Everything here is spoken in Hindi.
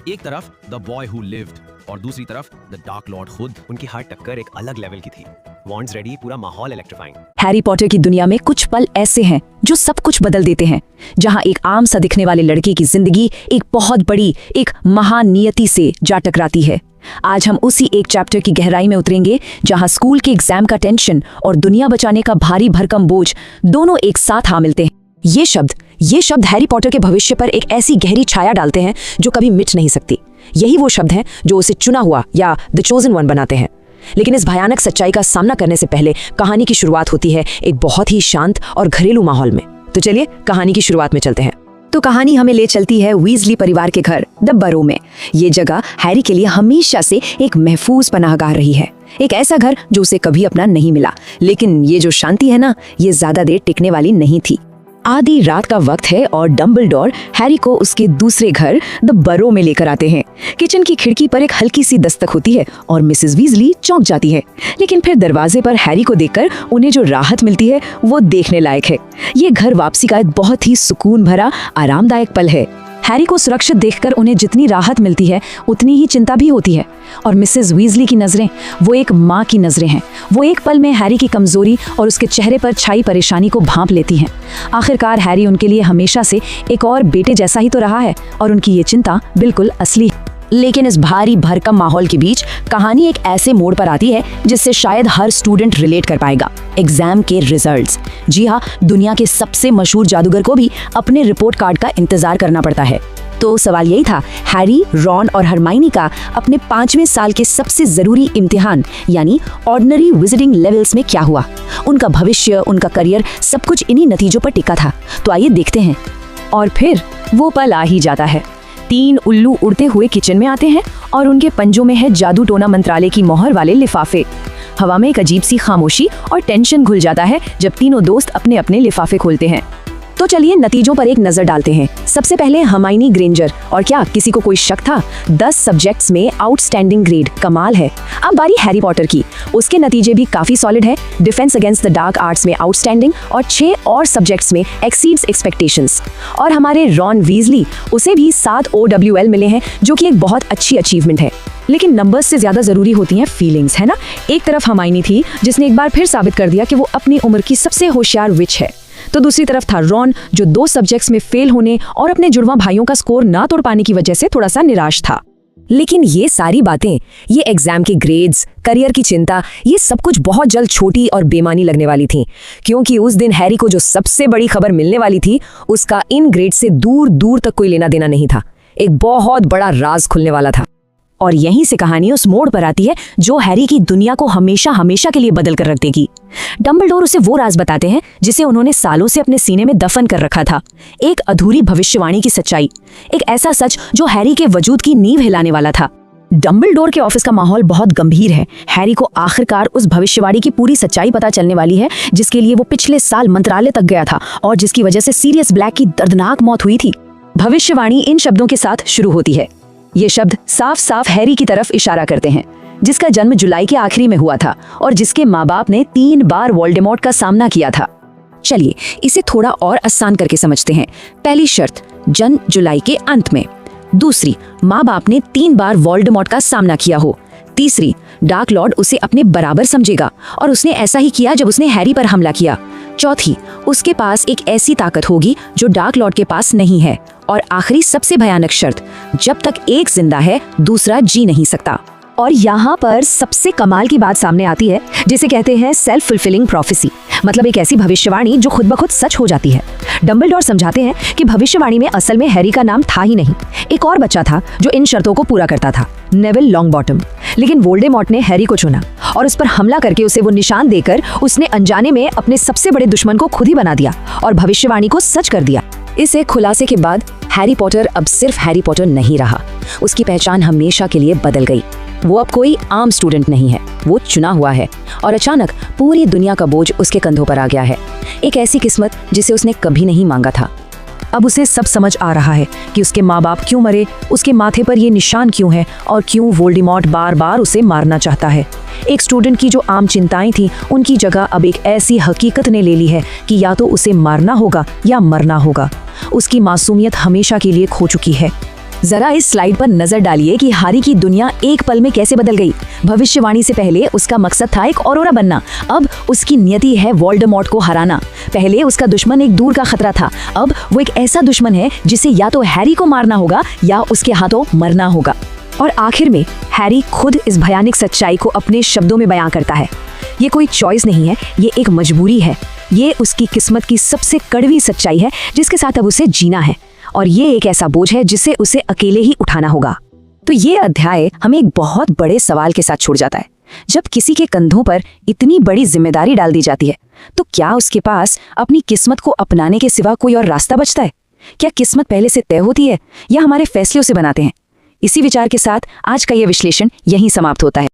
एक तरफ द बॉय हु लिव्ड और दूसरी तरफ द डार्क लॉर्ड खुद। उनकी हर टक्कर एक अलग लेवल की थी। वॉन्ड्स रेडी, पूरा माहौल इलेक्ट्रीफाइंग। हैरी पॉटर की दुनिया में कुछ पल ऐसे हैं जो सब कुछ बदल देते हैं, जहां एक आम सा दिखने वाले लड़के की जिंदगी एक बहुत बड़ी, एक महान नियति से जा टकराती है। आज हम उसी एक चैप्टर की गहराई में उतरेंगे जहां स्कूल के एग्जाम का टेंशन और दुनिया बचाने का भारी भरकम बोझ दोनों एक साथ आ मिलते हैं। ये शब्द हैरी पॉटर के भविष्य पर एक ऐसी गहरी छाया डालते हैं जो कभी मिट नहीं सकती। यही वो शब्द हैं जो उसे चुना हुआ या द चोजन वन बनाते हैं। लेकिन इस भयानक सच्चाई का सामना करने से पहले कहानी की शुरुआत होती है एक बहुत ही शांत और घरेलू माहौल में। तो चलिए कहानी की शुरुआत में चलते हैं। तो कहानी हमें ले चलती है वीजली परिवार के घर द बरो में। ये जगह हैरी के लिए हमेशा से एक महफूज पनाहगाह रही है, एक ऐसा घर जो उसे कभी अपना नहीं मिला। लेकिन ये जो शांति है ना, ये ज्यादा देर टिकने वाली नहीं थी। आधी रात का वक्त है और डंबलडोर हैरी को उसके दूसरे घर द बरो में लेकर आते हैं। किचन की खिड़की पर एक हल्की सी दस्तक होती है और मिसेस वीजली चौंक जाती है। लेकिन फिर दरवाजे पर हैरी को देखकर उन्हें जो राहत मिलती है वो देखने लायक है। ये घर वापसी का एक बहुत ही सुकून भरा आरामदायक पल है। हैरी को सुरक्षित देखकर उन्हें जितनी राहत मिलती है उतनी ही चिंता भी होती है। और मिसेस वीजली की नजरें वो एक माँ की नजरें हैं। वो एक पल में हैरी की कमजोरी और उसके चेहरे पर छाई परेशानी को भांप लेती हैं। आखिरकार हैरी उनके लिए हमेशा से एक और बेटे जैसा ही तो रहा है और उनकी ये चिंता बिल्कुल असली है। लेकिन इस भारी भरकम माहौल के बीच कहानी एक ऐसे मोड़ पर आती है जिससे शायद हर स्टूडेंट रिलेट कर पाएगा। एग्जाम के रिजल्ट्स। जी हाँ, दुनिया के सबसे मशहूर जादूगर को भी अपने रिपोर्ट कार्ड का इंतजार करना पड़ता है। तो सवाल यही था, हैरी, रॉन और हरमाइनी का अपने 5वें साल के सबसे जरूरी इम्तिहान यानी ऑर्डिनरी विजिटिंग लेवल्स में क्या हुआ? उनका भविष्य, उनका करियर, सब कुछ इन्हीं नतीजों पर टिका था। तो आइए देखते हैं। और फिर वो पल आ ही जाता है। 3 उल्लू उड़ते हुए किचन में आते हैं और उनके पंजों में है जादू टोना मंत्रालय की मोहर वाले लिफाफे। हवा में एक अजीब सी खामोशी और टेंशन घुल जाता है जब तीनों दोस्त अपने अपने लिफाफे खोलते हैं। तो चलिए नतीजों पर एक नजर डालते हैं। सबसे पहले हरमाइनी ग्रेंजर। और क्या किसी को कोई शक था? 10 सब्जेक्ट्स में आउटस्टैंडिंग ग्रेड, कमाल है। अब बारी हैरी पॉटर की। उसके नतीजे भी काफी सॉलिड है। Defence against the dark arts में आउटस्टैंडिंग और 6 और सब्जेक्ट्स में एक्सीड्स एक्सपेक्टेशंस। और हमारे रॉन वीजली, उसे भी 7 OWL मिले हैं, जो कि एक बहुत अच्छी अचीवमेंट है। लेकिन नंबर्स से ज्यादा जरूरी होती हैं फीलिंग्स, है ना? एक तरफ हरमाइनी थी जिसने एक बार फिर साबित कर दिया कि वो अपनी उम्र की सबसे होशियार विच है। तो दूसरी तरफ था रॉन, जो 2 सब्जेक्ट्स में फेल होने और अपने जुड़वा भाइयों का स्कोर ना तोड़ पाने की वजह से थोड़ा सा निराश था। लेकिन ये सारी बातें, ये एग्जाम के ग्रेड्स, करियर की चिंता, ये सब कुछ बहुत जल्द छोटी और बेमानी लगने वाली थी। क्योंकि उस दिन हैरी को जो सबसे बड़ी खबर मिलने वाली थी, उसका इन ग्रेड से दूर दूर तक कोई लेना देना नहीं था। एक बहुत बड़ा राज खुलने वाला था। और यहीं से कहानी उस मोड़ पर आती है जो हैरी की दुनिया को हमेशा हमेशा के लिए बदल कर रख देगी। डंबलडोर उसे वो राज बताते हैं जिसे उन्होंने सालों से अपने सीने में दफन कर रखा था। एक अधूरी भविष्यवाणी की सच्चाई, एक ऐसा सच जो हैरी के वजूद की नींव हिलाने वाला था। डंबलडोर के ऑफिस का माहौल बहुत गंभीर है। हैरी को आखिरकार उस भविष्यवाणी की पूरी सच्चाई पता चलने वाली है जिसके लिए वो पिछले साल मंत्रालय तक गया था और जिसकी वजह से सीरियस ब्लैक की दर्दनाक मौत हुई थी। भविष्यवाणी इन शब्दों के साथ शुरू होती है। ये शब्द साफ साफ हैरी की तरफ इशारा करते हैं, जिसका जन्म जुलाई के आखिरी में हुआ था और जिसके माँ बाप ने 3 बार वोल्डेमॉर्ट का सामना किया था। चलिए इसे थोड़ा और आसान करके समझते हैं। पहली शर्त, जन्म जुलाई के अंत में। दूसरी, माँ बाप ने 3 बार वोल्डेमॉर्ट का सामना किया हो। तीसरी, डार्क लॉर्ड उसे अपने बराबर समझेगा और उसने ऐसा ही किया जब उसने हैरी पर हमला किया। चौथी, उसके पास एक ऐसी ताकत होगी जो डार्क लॉर्ड के पास नहीं है। और आखिरी सबसे भयानक शर्त, जब तक एक जिंदा है दूसरा जी नहीं सकता। और यहाँ पर सबसे कमाल की बात सामने आती है जिसे कहते हैं सेल्फ फुलफिलिंग प्रोफेसी, मतलब एक ऐसी भविष्यवाणी जो खुद ब खुद सच हो जाती है। डंबलडोर समझाते हैं कि भविष्यवाणी में असल में हैरी का नाम था ही नहीं, एक और बच्चा था जो इन शर्तों को पूरा करता था, नेविल लॉन्गबॉटम। लेकिन वोल्डेमॉर्ट ने हैरी को चुना और उस पर हमला करके उसे वो निशान देकर उसने अनजाने में अपने सबसे बड़े दुश्मन को खुद ही बना दिया और भविष्यवाणी को सच कर दिया। इस एक खुलासे के बाद हैरी पॉटर अब सिर्फ हैरी पॉटर नहीं रहा। उसकी पहचान हमेशा के लिए बदल गई। वो अब कोई आम स्टूडेंट नहीं है, वो चुना हुआ है। और अचानक पूरी दुनिया का बोझ उसके कंधों पर आ गया है। एक ऐसी किस्मत जिसे उसने कभी नहीं मांगा था। अब उसे सब समझ आ रहा है कि उसके माँ बाप क्यों मरे, उसके माथे पर ये निशान क्यों है और क्यों वोल्डेमॉर्ट बार बार उसे मारना चाहता है। एक स्टूडेंट की जो आम चिंताएं थी उनकी जगह अब एक ऐसी हकीकत ने ले ली है कि या तो उसे मारना होगा या मरना होगा। उसकी मासूमियत हमेशा के लिए खो चुकी है। जरा इस स्लाइड पर नजर डालिए कि हैरी की दुनिया एक पल में कैसे बदल गई। भविष्यवाणी से पहले उसका मकसद था एक ऑरोरा बनना, अब उसकी नियति है वोल्डेमॉर्ट को हराना। पहले उसका दुश्मन एक दूर का खतरा था, अब वो एक ऐसा दुश्मन है जिसे या तो हैरी को मारना होगा या उसके हाथों मरना होगा। और आखिर में हैरी खुद इस भयानक सच्चाई को अपने शब्दों में बयां करता है। ये कोई चॉइस नहीं है, ये एक मजबूरी है। ये उसकी किस्मत की सबसे कड़वी सच्चाई है जिसके साथ अब उसे जीना है, और ये एक ऐसा बोझ है जिसे उसे अकेले ही उठाना होगा। तो ये अध्याय हमें एक बहुत बड़े सवाल के साथ छोड़ जाता है। जब किसी के कंधों पर इतनी बड़ी जिम्मेदारी डाल दी जाती है, तो क्या उसके पास अपनी किस्मत को अपनाने के सिवा कोई और रास्ता बचता है? क्या किस्मत पहले से तय होती है या हमारे फैसलों से बनाते हैं? इसी विचार के साथ आज का यह विश्लेषण यहीं समाप्त होता है।